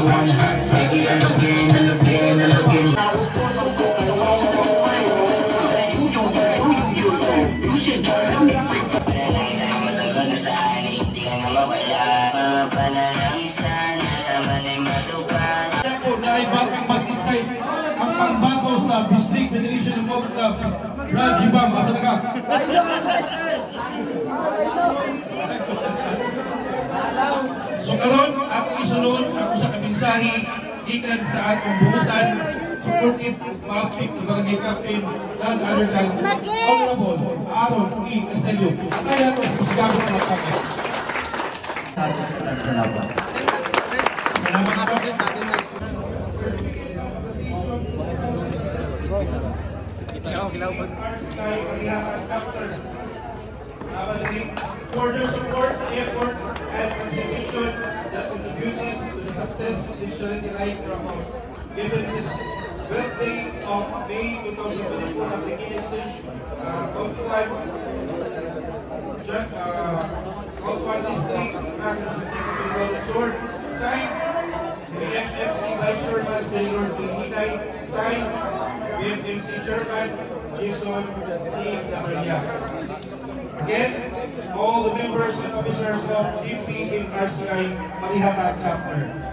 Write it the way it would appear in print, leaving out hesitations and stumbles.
one hot. Take it and again and again and again. Ang pangbago sa Bislig Federation of Motor Clubs, Brad Jibam, asan ka? So karon ako isunod ako sa kabinsahi gikan sa atong buhutan supported public barangay captain none other than Honorable Aaron E. Castelio. Kaya ito pasigabot na kami. Salamat. For their support, effort, and contribution that contributed to the success of this charity life program. Given this birthday of May 2024 at the Guinea Stage, Southwide District National Secretary Resort, signed the FFC Vice Chairman Taylor Hinay, signed BFMC Chairman Jason T. Labrilla. Again, all the members and officers of DPMRCI Marihata Chapter.